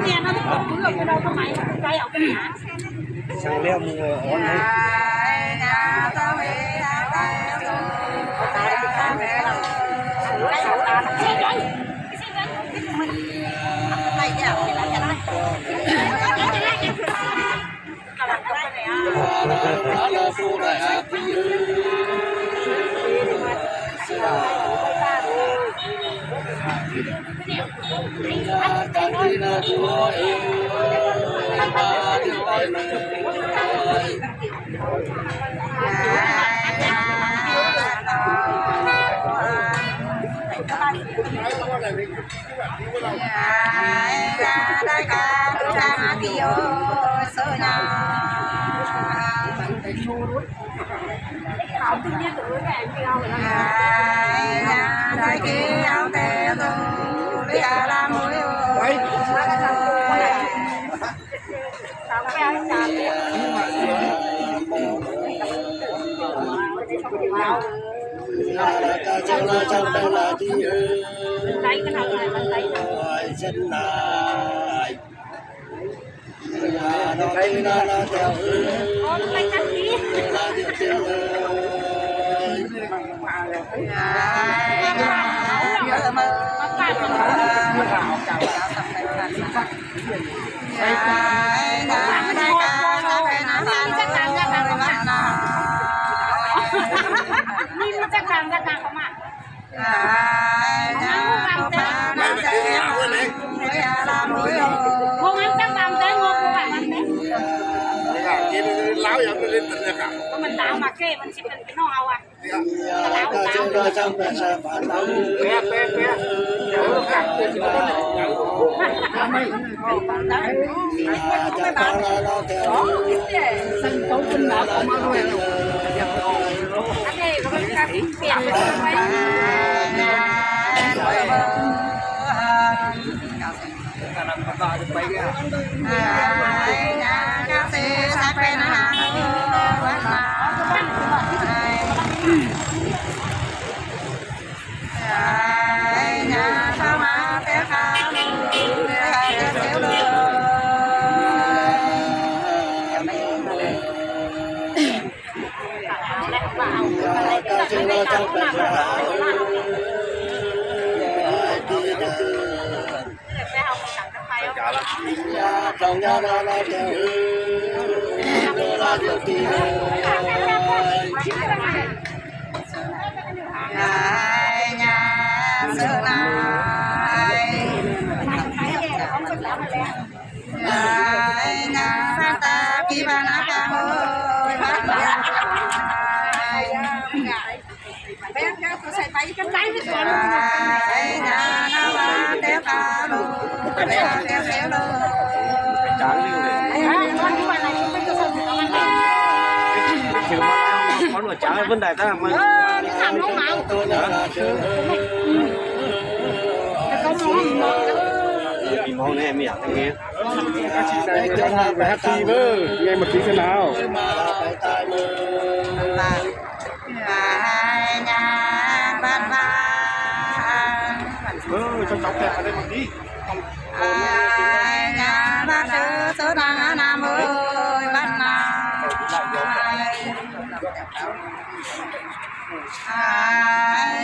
เนี่ยนะทุกคนเลือกเราทำไมใจเอาไปหาใช่แล้วมืออ่อนให้เอาตึ้งเนี่ยตัวแก่เดียวเลยtay cái nào này bàn tay chân lại nó thấy nó theo con tay cắt đi là điều tiền lão giờ lên tình được à? Mình tạo mà kê mình chỉ cần cái nó ao à? Sân khấu quân đạo của mà rồi. Anh đây có cái biển trong nhà nó theo là điều gì nhà xưa này nhà ta khi mà nó ca ơi bé cái tôi xài tay cái tay với con nhà nó mà theo ca luôn theo luôn món đồ trắng vấn đề ta mà thằng nó màu vì món này emอยากทั้งนี้ cho hàng về happy vơ nghe một tí thế nào cho cháu kẹt ở đây một tí nhà bác sư số đang nam ơi bắt nào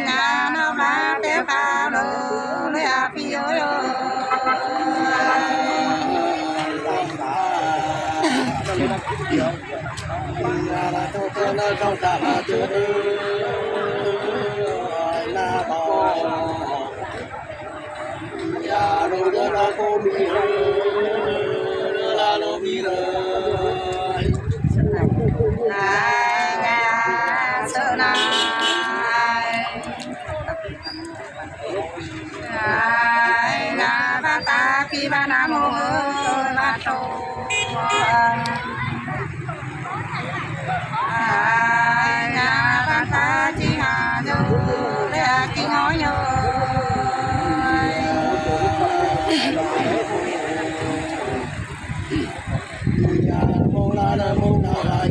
nhà nó ba té cao đồ lấy à phi ơi nhà là tôi cho nó không cả mà chưa là bỏ nhà đồ cho nó cô bị là nó bị rồi nhà sợ này nhà ba ta khi ba nam ơi ba trâu nhà ba ta chỉ hà nhớ để kinh nói nhớ mô la mô la la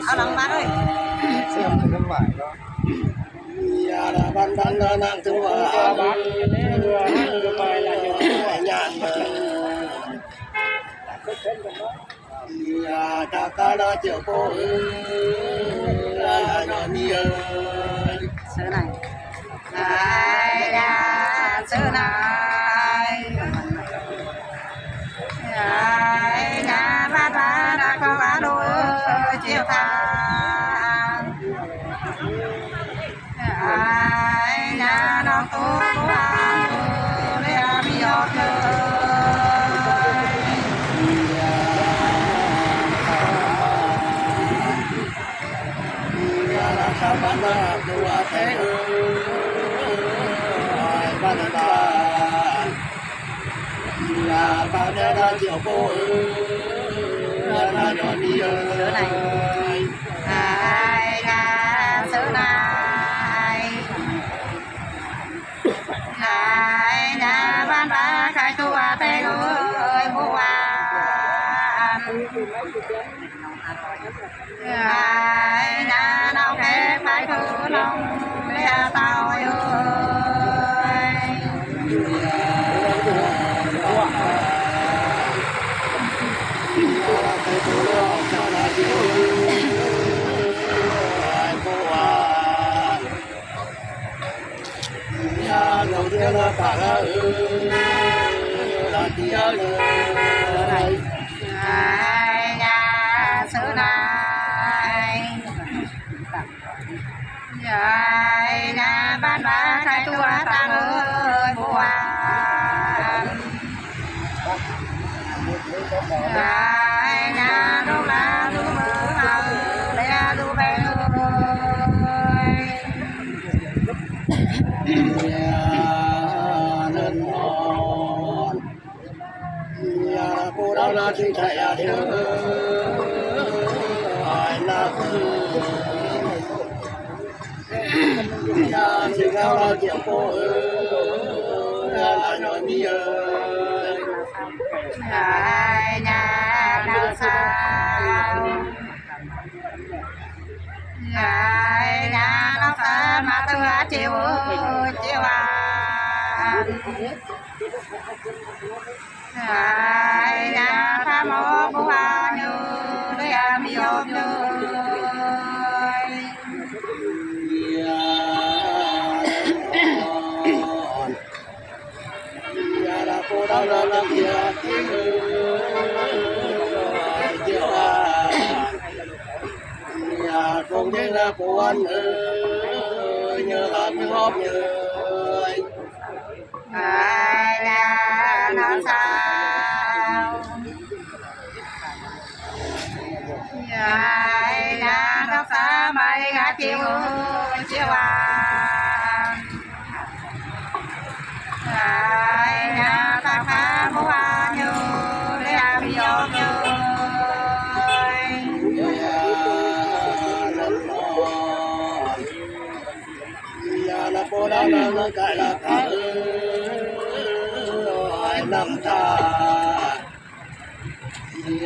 เอาหลังมาเลย เสียงมันก็หวานเนาะยาดาบันบันนางตัวบักไปละยานยาตาตาเจียวโป้ยามีเสื้อไหนยาเสื้อไหนยาบ้านบ้านก็ว่าดูเจียวทางยาน้องตัวเรียมียอดเลยบ้านนาตัวเตยบ้านบ้านยาบ้านนาเจียวโป้ยาโยมีเสื้อไหนยาเสื้อไหนยาบ้านบ้านขายตัวเตยเลยบัวยาน้องแก่ขายตัวน้องเลี้ยเต่าอยู่เราเที่ยวละป่าละละเที่ยวเลยยาเสื้อไหนยาบ้านบ้านขายตัวตาเลยบัวยาลูกหลานลูกมือเอาเลี้ยลูกไปเลยเดินนอนยาปูเราละที่ไทยเดียวไอ้นักยาที่เราละเจียวโป้ยาโยมียาดาวสาวยาดาวสาวมาตัวจิ๋วจิ๋วยาทำหมอบัวอยู่เรียมีโยมอยู่ปูเราละเที่ยวเที่ยวอยากคงยังละปวนเนื้อละไม่หอบเนื้อยาน้องสาวยาน้องสาวมาเลี้ยจิ๋วจิ๋วยาตาขาบัวอยู่เรียมีโยมอยู่ยาละปูเราละกายละตาน้ำตา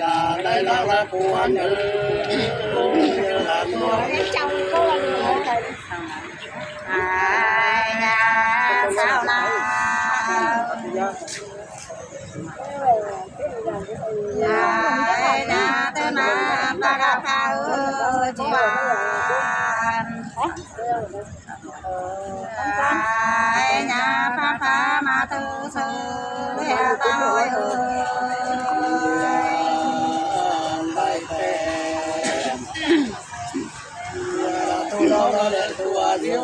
ยาได้ละปวนเนื้อละตัวtrong côยาสาวลาวยาเต้นมาปลากระเพราจีวานยาพาพามาตื้อซื้อยาตายได้แต่ยาละตัวเราละตัวเดียว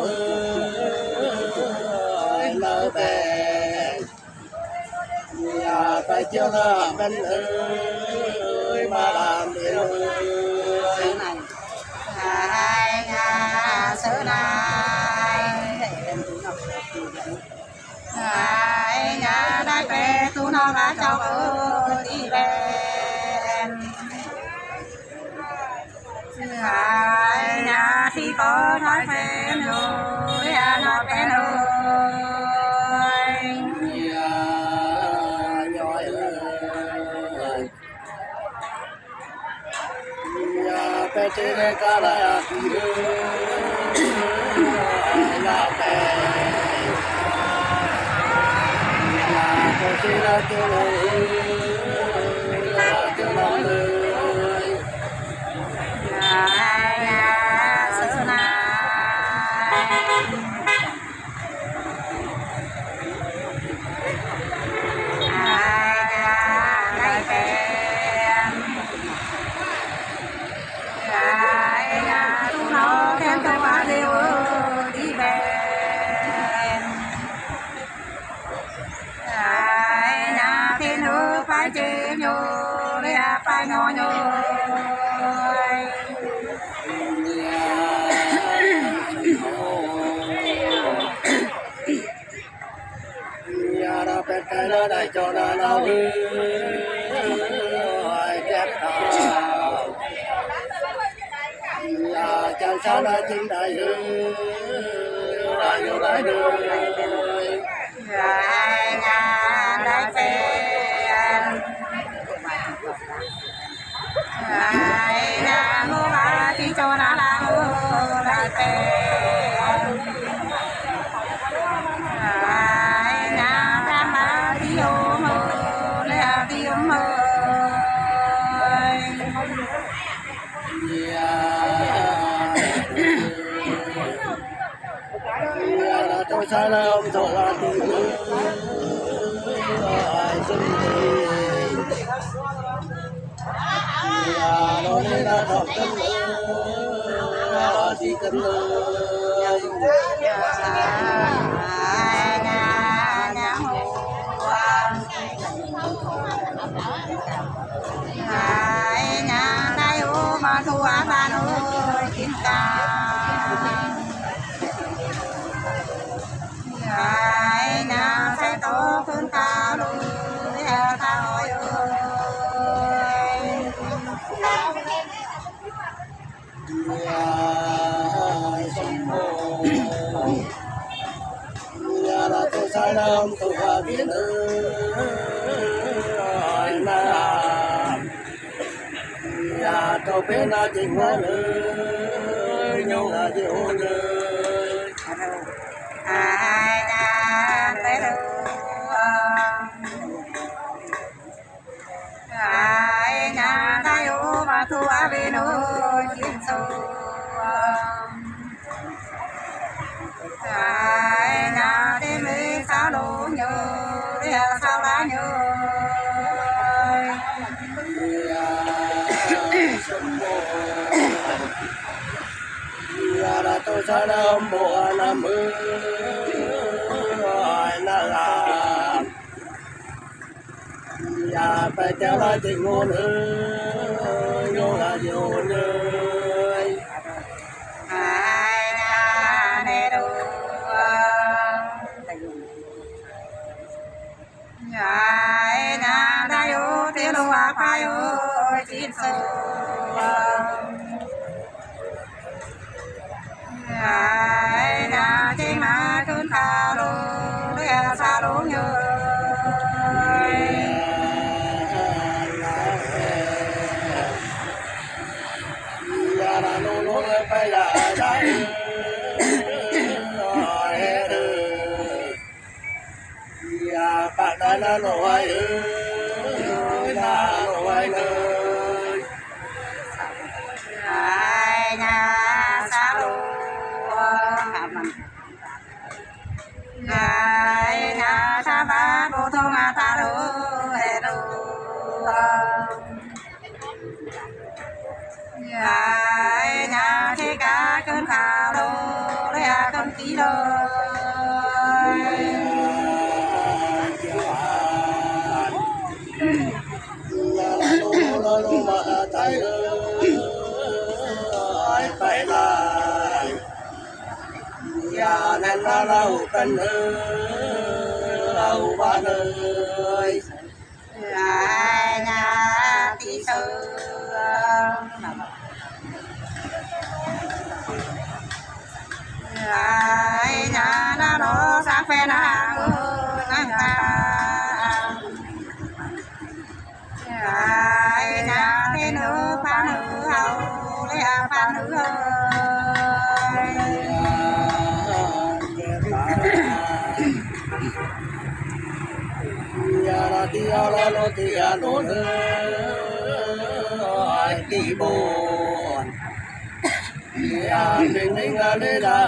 ไปเที่ยวละเป็นมาลามเดียวSư này nhà đại bè tu nó đã cho đi về nhà thì có nói phê rồi nói phê rồi pe che ca la ti la pe la pe che la te la te la le sư này đại bè nó theo cái quá đều đi về nhà thì nước phải chơi nhô để phải nhỏ nhô nhà ra pe cái la đại cho na lao ai kẹp chàng sao đã chính đại hương đại yêu đại đường nhà đại phèn nhà ngô bà chỉ cho nó là đại phèn nhà tam bà đi ôm mơ đi ôm mơ tôi sai là ông thọ là tình ai chân nó nên là thọ cân chỉ cần nhà đây ô mà thua ba ơi chín ta nhà sẽ to hơn ta luôn ta ơi nhà là tôi sai là ông tôi hòa biết ơi mà nhà tôi biết là tình hoa ơi nhau là điều ơi nhà bé đâu nhà ta yêu mà thua về nơi chiến sâu nhà đến mấy sao đồ nhớ sao lá nhớ là tôi sai là ông bộ năm ơi là nhà phải theo lại tình ngôn ơi nhô là nhiều nơi nhà này đâu nhà đây ô tiêu đồ phải ơi chín sâu nhà trên má cơn thà lô để xa lô nhớ nhà là lô lô phải là đại nhà bạn đã là lô ai ơi là lô ai ơi nhà xa lô nhà xa ba bố thông ta lô hê lô nhà thế cả cơn khảo lô để cơn ký lô านันละเรากันเอาบ้านlại nhà tí sư lại nhà nó đó sáng phê nàng nàng ta lại nhà thế nữ phá nữ hậu lấy phá nữ ơi ya ti ala lo ti ano ai ti bon ya ning ning la le la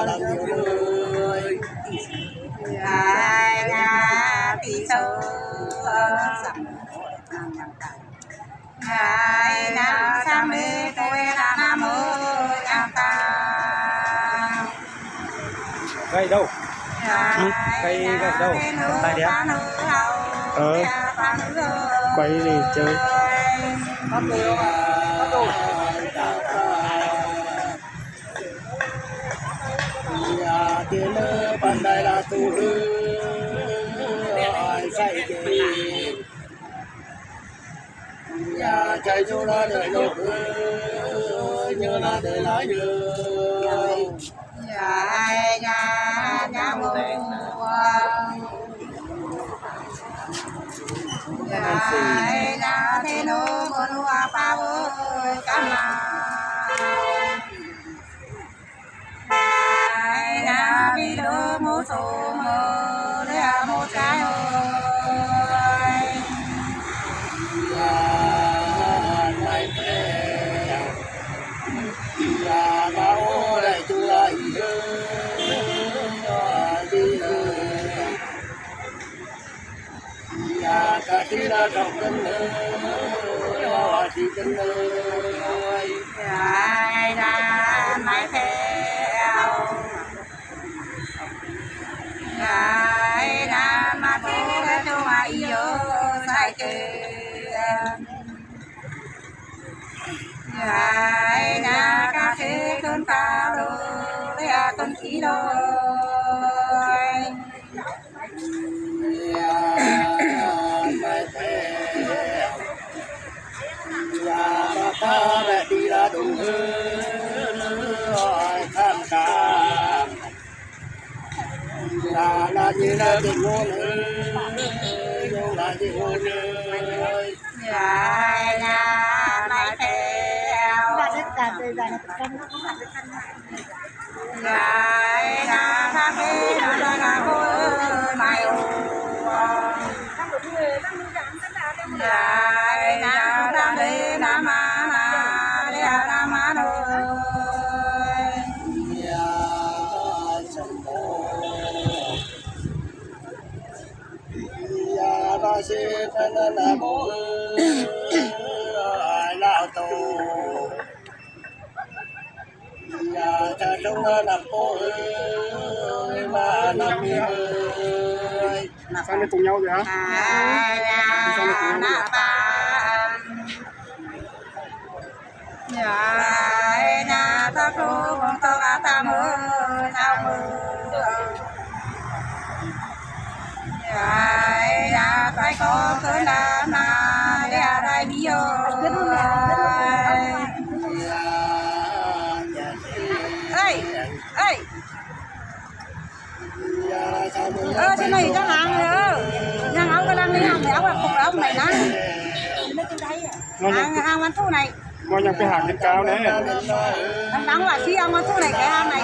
la ơi lại nhà tí sư lại nhà sang mê tôi là nam ơi nhà ta Cây đâu? Cây đâu? Tại đấy á? Quay đi chơi. Bắt đầu bắt đầu ya tiền ban đại là tu ai sai ke ya chạy vô là đời lộc nhớ là đời lá nhớ lại nhà nhà mùa lại nhà thế nữ con hoa bao ơi cam lại nhà đi đỡ mô số mơ để một cái ơi lại ya bao lại tu lại đi ya cả tí là trong cân ơi chỉ cân ơi lại là mãi theo lại là mà tôi đã cho ai yêu sai kề lại là ca sĩ cơn cao đôi để cơn khí đôi ta lại đi ra đúng tham cảm là như là tình ngôn nhưng là tình ngôn lại là mãi theo lại là ca sĩ đôi là cô ơi mày lại là ra đi nam ma để nam ma ơi ya ba se la bo lao to ya ta đông la bo ma nam mi ơi Sang đây cùng nhau rồi hả? na pa lại na ta cô con to ga ta mơ sao mơ lại na tay có cỡ na na để đây đi ơi ơi trên này chắc hàng nữa hàng áo cái lăng đi hàng áo là phục áo này nè hàng ăn thu này มันยังไปหากินกาวแน่ đắng là chi ăn thu này cái hàng này